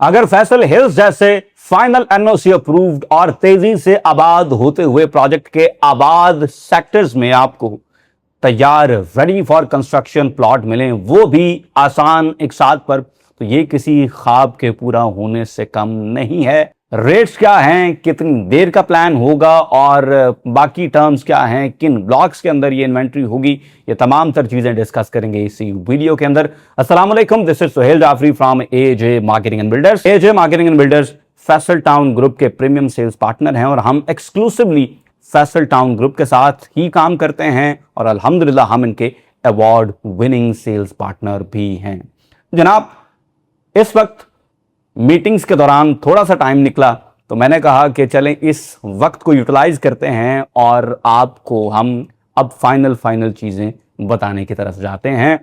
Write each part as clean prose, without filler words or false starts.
अगर फैसल हिल्स जैसे final NOC approved और तेजी से आबाद होते हुए प्रोजेक्ट के आबाद सेक्टर्स में आपको तैयार रेडी फॉर कंस्ट्रक्शन प्लॉट मिले, वो भी आसान एक साथ पर, तो ये किसी ख्वाब के पूरा होने से कम नहीं है। रेट्स क्या हैं, कितनी देर का प्लान होगा और बाकी टर्म्स क्या हैं, किन ब्लॉक्स के अंदर ये इन्वेंट्री होगी, ये तमाम तर चीजें डिस्कस करेंगे इसी वीडियो के अंदर। अस्सलाम वालेकुम, this is Suhail Jafri from AJ marketing and builders. AJ marketing and builders Faisal town group के प्रीमियम सेल्स पार्टनर हैं और हम एक्सक्लूसिवली फैसल टाउन ग्रुप के साथ ही काम करते हैं और अल्हम्दुलिल्लाह हम इनके अवार्ड विनिंग सेल्स पार्टनर भी हैं। जनाब, इस वक्त मीटिंग्स के दौरान थोड़ा सा टाइम निकला तो मैंने कहा कि चलें इस वक्त को यूटिलाइज करते हैं और आपको हम अब फाइनल चीजें बताने की तरफ जाते हैं।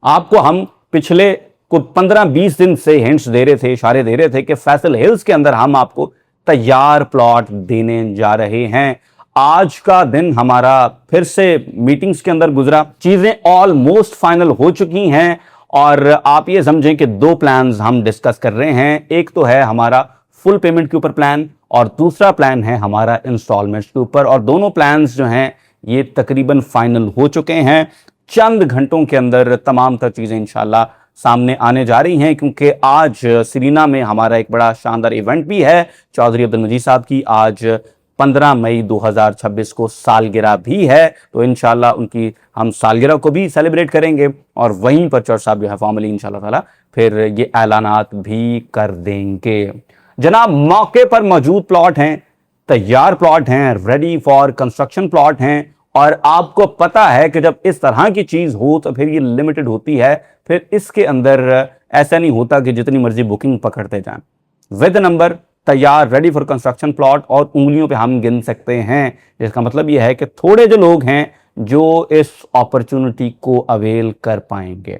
आपको हम पिछले को 15-20 दिन से हिंट्स दे रहे थे, इशारे दे रहे थे कि फैसल हिल्स के अंदर हम आपको तैयार प्लॉट देने जा रहे हैं। आज का दिन हमारा फिर से मीटिंग्स के अंदर गुजरा, चीजें ऑलमोस्ट फाइनल हो चुकी हैं और आप ये समझें कि दो प्लान्स हम डिस्कस कर रहे हैं। एक तो है हमारा फुल पेमेंट के ऊपर प्लान और दूसरा प्लान है हमारा इंस्टॉलमेंट्स के ऊपर, और दोनों प्लान्स जो हैं ये तकरीबन फाइनल हो चुके हैं। चंद घंटों के अंदर तमाम तर चीजें इंशाल्लाह सामने आने जा रही हैं, क्योंकि आज सीरीना में हमारा एक बड़ा शानदार इवेंट भी है। चौधरी अब्दुल मजीद साहब की आज 15 मई 2026 को सालगिरह भी है, तो इंशाल्लाह उनकी हम सालगिरह को भी सेलिब्रेट करेंगे और वहीं पर चौधरी साहब जो है फॉर्मली इंशाल्लाह ताला फिर ये ऐलानात भी कर देंगे। जनाब, मौके पर मौजूद प्लॉट हैं, तैयार प्लॉट हैं, रेडी फॉर कंस्ट्रक्शन प्लॉट हैं, और आपको पता है कि जब इस तरह की चीज हो तो फिर ये लिमिटेड होती है, फिर इसके अंदर ऐसा नहीं होता कि जितनी मर्जी बुकिंग पकड़ते जाएं। विद नंबर तैयार रेडी फॉर कंस्ट्रक्शन प्लॉट और उंगलियों पे हम गिन सकते हैं, जिसका मतलब यह है कि थोड़े जो लोग हैं जो इस अपॉर्चुनिटी को अवेल कर पाएंगे।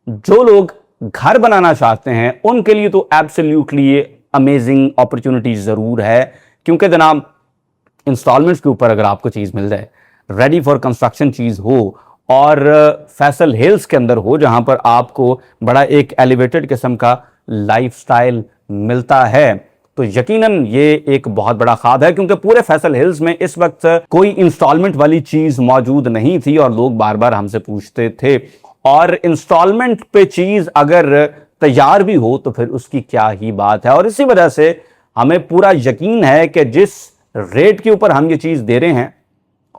जो लोग घर बनाना चाहते हैं उनके लिए तो एब्सोल्युटली ये अमेजिंग अपॉर्चुनिटी जरूर है, क्योंकि जनाब इंस्टॉलमेंट्स के ऊपर अगर आपको चीज मिल जाए, रेडी फॉर कंस्ट्रक्शन चीज हो और फैसल हिल्स के अंदर हो, जहां पर आपको बड़ा एक एलिवेटेड किस्म का लाइफस्टाइल मिलता है, तो यकीनन ये एक बहुत बड़ा ख्वाब है। क्योंकि पूरे फैसल हिल्स में इस वक्त कोई इंस्टॉलमेंट वाली चीज मौजूद नहीं थी और लोग बार बार हमसे पूछते थे, और इंस्टॉलमेंट पे चीज अगर तैयार भी हो तो फिर उसकी क्या ही बात है। और इसी वजह से हमें पूरा यकीन है कि जिस रेट के ऊपर हम ये चीज दे रहे हैं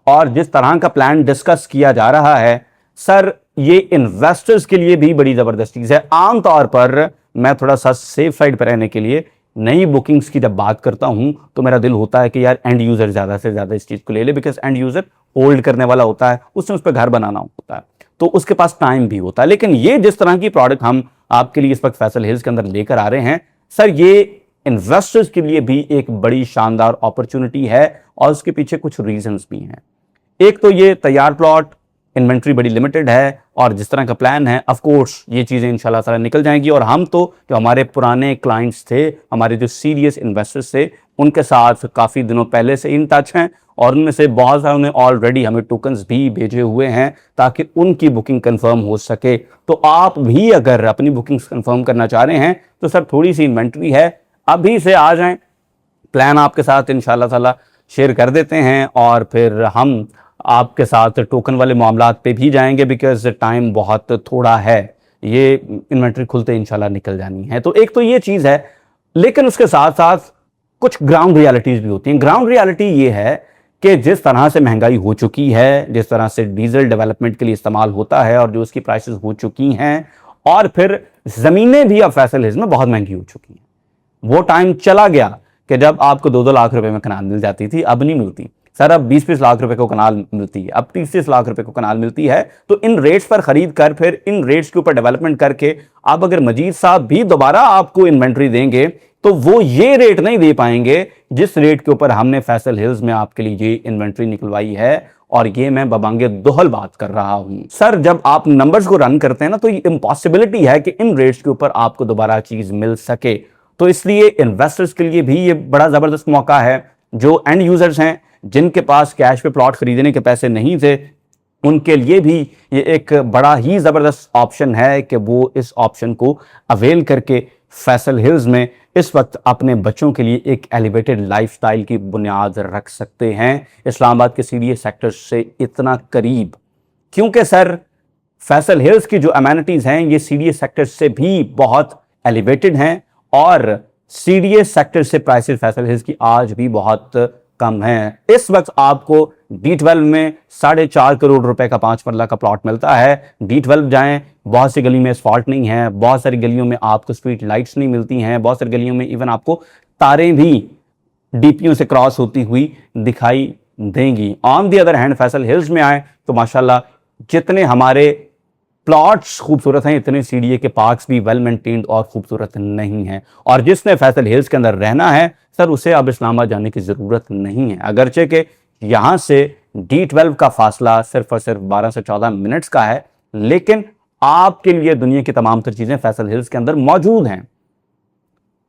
और जिस तरह का प्लान डिस्कस किया जा रहा है, सर ये इन्वेस्टर्स के लिए भी बड़ी जबरदस्त चीज है। आमतौर पर मैं थोड़ा सा सेफ साइड पर रहने के लिए नई बुकिंग्स की जब बात करता हूं तो मेरा दिल होता है कि यार एंड यूजर ज्यादा से ज्यादा इस चीज को ले ले, बिकॉज एंड यूजर होल्ड करने वाला होता है, उसने उस पर घर बनाना होता है, तो उसके पास टाइम भी होता है। लेकिन ये जिस तरह की प्रोडक्ट हम आपके लिए इस वक्त फैसल हिल्स के अंदर लेकर आ रहे हैं, सर ये इन्वेस्टर्स के लिए भी एक बड़ी शानदार अपॉर्चुनिटी है और उसके पीछे कुछ रीजंस भी हैं। एक तो ये तैयार प्लॉट, इन्वेंट्री बड़ी लिमिटेड है और जिस तरह का प्लान है ऑफ कोर्स ये चीजें इंशाल्लाह ताला निकल जाएंगी, और हम तो जो हमारे पुराने क्लाइंट्स थे, हमारे जो सीरियस इन्वेस्टर्स थे, उनके साथ काफी दिनों पहले से इन टच हैं और उनमें से बहुत सारे ने ऑलरेडी हमें टोकन्स भी भेजे हुए हैं ताकि उनकी बुकिंग कंफर्म हो सके। तो आप भी अगर अपनी बुकिंग्स कंफर्म करना चाह रहे हैं तो सर थोड़ी सी इन्वेंट्री है, अभी से आ जाएं, प्लान आपके साथ इंशाल्लाह ताला शेयर कर देते हैं और फिर हम आपके साथ टोकन वाले मामलात पे भी जाएंगे, बिकॉज टाइम बहुत थोड़ा है, ये इन्वेंट्री खुलते इंशाल्लाह निकल जानी है। तो एक तो ये चीज है, लेकिन उसके साथ साथ कुछ ग्राउंड रियलिटीज भी होती हैं। ग्राउंड रियलिटी ये है कि जिस तरह से महंगाई हो चुकी है, जिस तरह से डीजल डेवलपमेंट के लिए इस्तेमाल होता है और जो उसकी प्राइसेस हो चुकी हैं, और फिर जमीनें भी अब फैसल हिल्स में बहुत महंगी हो चुकी हैं। वो टाइम चला गया कि जब आपको 2-2 लाख रुपए में कनाल मिल जाती थी, अब नहीं मिलती सर, अब 20-20 लाख रुपए को कनाल मिलती है, अब 30-30 लाख रुपए को कनाल मिलती है। तो इन रेट्स पर खरीद कर फिर इन रेट्स के ऊपर डेवलपमेंट करके अब अगर मजीद साहब भी दोबारा आपको इन्वेंट्री देंगे तो वो ये रेट नहीं दे पाएंगे जिस रेट के ऊपर हमने फैसल हिल्स में आपके लिए ये इन्वेंट्री निकलवाई है। और ये मैं बबांगे दोहल बात कर रहा हूं सर, जब आप नंबर्स को रन करते हैं ना तो ये इम्पॉसिबिलिटी है कि इन रेट्स के ऊपर आपको दोबारा चीज मिल सके। तो इसलिए इन्वेस्टर्स के लिए भी ये बड़ा जबरदस्त मौका है। जो एंड यूजर्स हैं, जिनके पास कैश पे प्लॉट खरीदने के पैसे नहीं थे, उनके लिए भी ये एक बड़ा ही जबरदस्त ऑप्शन है कि वो इस ऑप्शन को अवेल करके फैसल हिल्स में इस वक्त अपने बच्चों के लिए एक एलिवेटेड लाइफस्टाइल की बुनियाद रख सकते हैं इस्लामाबाद के सीडीए सेक्टर से इतना करीब। क्योंकि सर फैसल हिल्स की जो अमेनिटीज हैं ये सीडीए सेक्टर से भी बहुत एलिवेटेड हैं और सीडीए सेक्टर से प्राइसेस फैसल हिल्स की आज भी बहुत कम है। इस वक्त आपको D12 में 4.5 करोड़ रुपए का 5 मरला का प्लॉट मिलता है। D12 जाएं, बहुत सी गली में एस्फाल्ट नहीं है, बहुत सारी गलियों में आपको स्ट्रीट लाइट्स नहीं मिलती हैं, बहुत सारी गलियों में इवन आपको तारें भी डीपीओ से क्रॉस होती हुई दिखाई देंगी। On the other hand Faisal hills में आए तो माशाल्लाह जितने हमारे प्लॉट्स खूबसूरत हैं इतने सीडीए के पार्क्स भी वेल मेंटेन्ड और खूबसूरत नहीं हैं। और जिसने फैसल हिल्स के अंदर रहना है सर उसे अब इस्लामाबाद जाने की ज़रूरत नहीं है। अगरचे के यहाँ से D12 का फासला सिर्फ और सिर्फ 12 से 14 मिनट्स का है, लेकिन आपके लिए दुनिया की तमाम तर चीज़ें फैसल हिल्स के अंदर मौजूद हैं।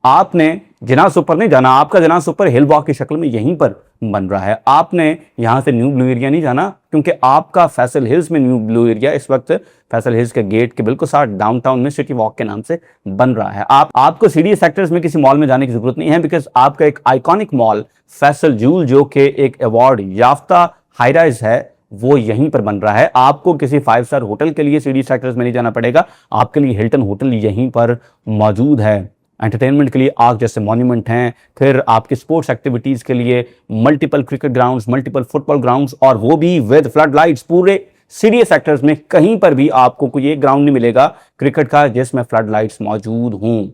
आपने जिना सुपर नहीं जाना, आपका जिना सुपर हिल वॉक की शक्ल में यहीं पर बन रहा है। आपने यहां से न्यू ब्लू एरिया नहीं जाना, क्योंकि आपका फैसल हिल्स में न्यू ब्लू एरिया इस वक्त फैसल हिल्स के गेट के बिल्कुल साथ डाउनटाउन में सिटी वॉक के नाम से बन रहा है। आपको सीडीए सेक्टर्स में किसी मॉल में जाने की जरूरत नहीं है, बिकॉज आपका एक आइकॉनिक मॉल फैसल जूल जो कि एक अवार्ड याफ्ता हाईराइज है वो यहीं पर बन रहा है। आपको किसी 5 स्टार होटल के लिए सीडीए सेक्टर्स में नहीं जाना पड़ेगा, आपके लिए हिल्टन होटल यहीं पर मौजूद है। एंटरटेनमेंट के लिए आग जैसे मॉन्यूमेंट हैं, फिर आपकी स्पोर्ट्स एक्टिविटीज़ के लिए multiple cricket grounds, multiple football grounds, और वो भी विद फ्लड लाइट्स। पूरे सीडीए सेक्टर्स में कहीं पर भी आपको कोई एक ग्राउंड नहीं मिलेगा क्रिकेट का जिसमें फ्लड लाइट्स मौजूद हों।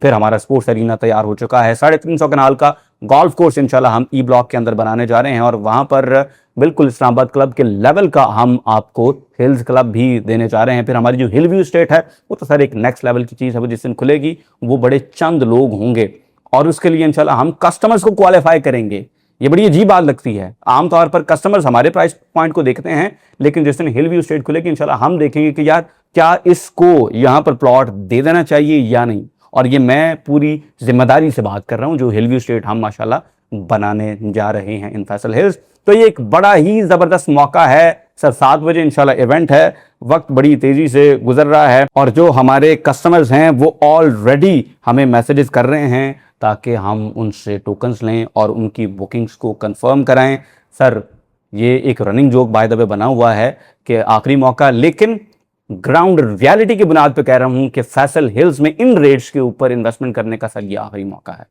फिर हमारा स्पोर्ट्स एरिना तैयार हो चुका है। 350 कनाल का गोल्फ कोर्स इंशाल्लाह हम ई ब्लॉक के अंदर बनाने जा रहे हैं और वहां पर बिल्कुल इस्लामाबाद क्लब के लेवल का हम आपको हिल्स क्लब भी देने जा रहे हैं। फिर हमारी जो हिल व्यू स्टेट है वो तो सर एक नेक्स्ट लेवल की चीज़ है, वो जिस दिन खुलेगी वो बड़े चंद लोग होंगे और उसके लिए इंशाल्लाह हम कस्टमर्स को क्वालिफाई करेंगे। ये बड़ी अजीब बात लगती है, आमतौर पर कस्टमर्स हमारे प्राइस पॉइंट को देखते हैं, लेकिन जिस दिन हिल व्यू स्टेट खुलेगी इंशाल्लाह हम देखेंगे कि यार क्या इसको यहाँ पर प्लॉट दे देना चाहिए या नहीं। और ये मैं पूरी जिम्मेदारी से बात कर रहा हूँ जो हिल व्यू स्टेट हम माशाल्लाह बनाने जा रहे हैं इन फैसल हिल्स। तो ये एक बड़ा ही ज़बरदस्त मौका है सर। 7 बजे इंशाल्लाह इवेंट है, वक्त बड़ी तेज़ी से गुजर रहा है और जो हमारे कस्टमर्स हैं वो ऑलरेडी हमें मैसेजेस कर रहे हैं ताकि हम उनसे टोकन्स लें और उनकी बुकिंग्स को कंफर्म कराएं। सर ये एक running joke by the way बना हुआ है कि आखिरी मौका, लेकिन ग्राउंड रियलिटी की बुनियाद पे कह रहा हूं कि फैसल हिल्स में इन रेट्स के ऊपर इन्वेस्टमेंट करने का सर ये आखिरी मौका है।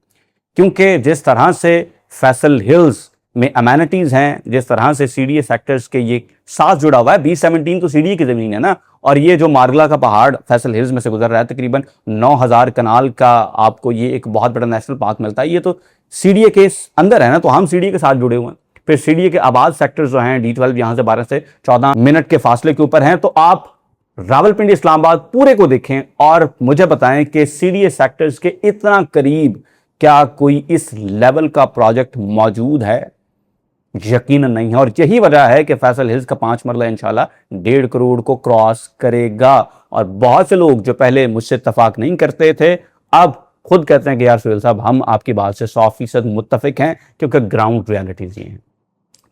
क्योंकि जिस तरह से फैसल हिल्स में अमेनिटीज हैं, जिस तरह से सीडीए सेक्टर्स के ये साथ जुड़ा हुआ है, B17 तो सीडीए की जमीन है ना, और ये जो मार्गला का पहाड़ फैसल हिल्स में से गुजर रहा है तकरीबन 9000 कनाल का आपको ये एक बहुत बड़ा नेशनल पार्क मिलता है। ये तो सीडीए के अंदर है ना, तो हम सीडीए के साथ जुड़े हुए हैं। फिर सीडीए के आबाद सेक्टर्स जो हैं D12 यहाँ से 12 से 14 मिनट के फासले के ऊपर हैं। तो आप रावलपिंडी इस्लामाबाद पूरे को देखें और मुझे बताएं कि सीडीए सेक्टर्स के इतना करीब क्या कोई इस लेवल का प्रोजेक्ट मौजूद है? यकीनन नहीं है। और यही वजह है कि फैसल हिल्स का 5 मरला इंशाल्लाह 1.5 करोड़ को क्रॉस करेगा। और बहुत से लोग जो पहले मुझसे इत्तफाक नहीं करते थे अब खुद कहते हैं कि यार सुहेल साहब हम आपकी बात से 100% मुत्तफिक हैं, क्योंकि ग्राउंड रियलिटीज ये हैं।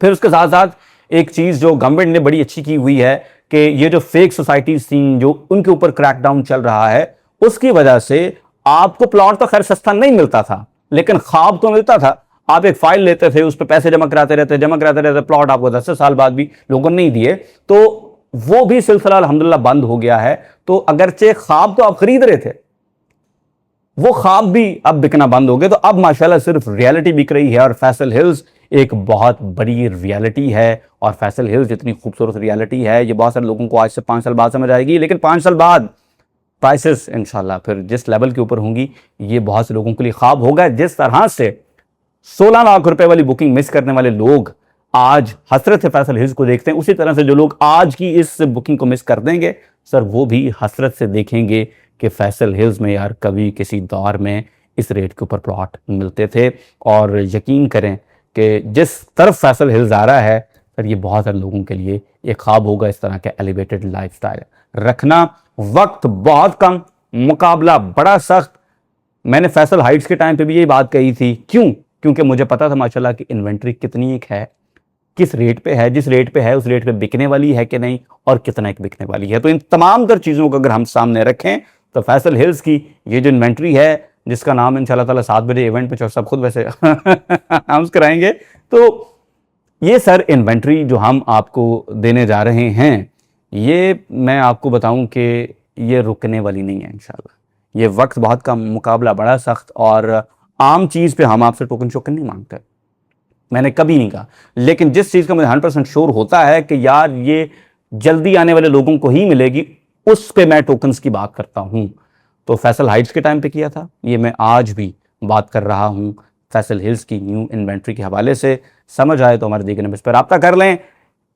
फिर उसके साथ साथ एक चीज जो गवर्नमेंट ने बड़ी अच्छी की हुई है कि ये जो फेक सोसाइटीज थी जो उनके ऊपर क्रैकडाउन चल रहा है, उसकी वजह से आपको प्लॉट तो खैर सस्ता नहीं मिलता था, लेकिन ख्वाब तो मिलता था। आप एक फाइल लेते थे, उस पर पैसे जमा कराते रहते, प्लॉट आपको 10 साल बाद भी लोगों ने नहीं दिए, तो वो भी सिलसिला अल्हम्दुलिल्लाह बंद हो गया है। तो अगरचे ख्वाब तो आप खरीद रहे थे, वो ख्वाब भी अब बिकना बंद हो गए। तो अब माशाल्लाह सिर्फ रियलिटी बिक रही है और फैसल हिल्स एक बहुत बड़ी रियलिटी है। और फैसल हिल्स जितनी खूबसूरत रियलिटी है ये बहुत सारे लोगों को आज से 5 साल बाद समझ आएगी, लेकिन 5 साल बाद प्राइसेस इंशाल्लाह फिर जिस लेवल के ऊपर होंगी ये बहुत से लोगों के लिए ख्वाब होगा। जिस तरह से 16 लाख रुपए वाली बुकिंग मिस करने वाले लोग आज हसरत से फैसल हिल्स को देखते हैं, उसी तरह से जो लोग आज की इस बुकिंग को मिस कर देंगे सर वो भी हसरत से देखेंगे कि फैसल हिल्स में यार कभी किसी दौर में इस रेट के ऊपर प्लॉट मिलते थे। और यकीन करें कि जिस तरफ फैसल हिल्स आ रहा है सर ये बहुत सारे लोगों के लिए एक ख्वाब होगा इस तरह का एलिवेटेड लाइफस्टाइल रखना। वक्त बहुत कम, मुकाबला बड़ा सख्त। मैंने फैसल हाइट्स के टाइम पे भी यही बात कही थी। क्यों? क्योंकि मुझे पता था माशाल्लाह कि इन्वेंट्री कितनी एक है, किस रेट पे है, जिस रेट पे है उस रेट पे बिकने वाली है कि नहीं और कितना एक बिकने वाली है। तो इन तमाम तर चीज़ों को अगर हम सामने रखें तो फैसल हिल्स की ये जो इन्वेंट्री है, जिसका नाम इंशाल्लाह ताला 7 बजे इवेंट पे सब खुद वैसे अनाउंस कराएंगे, तो ये सर इन्वेंट्री जो हम आपको देने जा रहे हैं, ये मैं आपको बताऊं कि ये रुकने वाली नहीं है इंशाल्लाह। ये वक्त बहुत का मुकाबला बड़ा सख्त, और आम चीज़ पे हम आपसे टोकन शोकन नहीं मांगते, मैंने कभी नहीं कहा। लेकिन जिस चीज़ का मुझे 100% श्योर होता है कि यार ये जल्दी आने वाले लोगों को ही मिलेगी, उस पे मैं टोकन्स की बात करता हूँ। तो फैसल हाइट्स के टाइम पे किया था, ये मैं आज भी बात कर रहा हूँ फैसल हिल्स की न्यू इन्वेंट्री के हवाले से। समझ आए तो हमारे दिए गए नंबर पर रब्ता कर लें।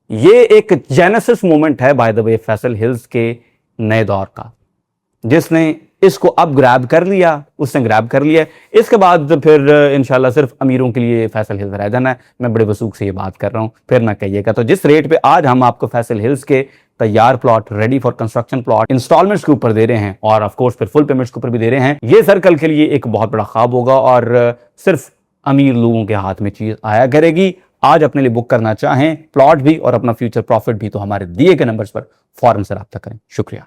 ये एक जेनेसिस मोमेंट है by the way Faisal hills के नए दौर का। जिसने इसको अब ग्रैब कर लिया उसने ग्रैब कर लिया। इसके बाद फिर इंशाल्लाह सिर्फ अमीरों के लिए फैसल हिल्स रह जाना है। मैं बड़े वसूख से ये बात कर रहा हूँ, फिर ना कहिएगा। तो जिस रेट पे आज हम आपको फैसल हिल्स के तैयार plot, ready for construction plot installments के ऊपर दे रहे हैं, और ऑफ कोर्स फिर फुल पेमेंट्स के ऊपर भी दे रहे हैं, ये सर्कल के लिए एक बहुत बड़ा ख्वाब होगा, और सिर्फ अमीर लोगों के हाथ में चीज आया करेगी। आज अपने लिए बुक करना चाहें प्लॉट भी और अपना फ्यूचर प्रॉफिट भी, तो हमारे दिए गए नंबर्स पर फौरन से रब्ता करें। शुक्रिया।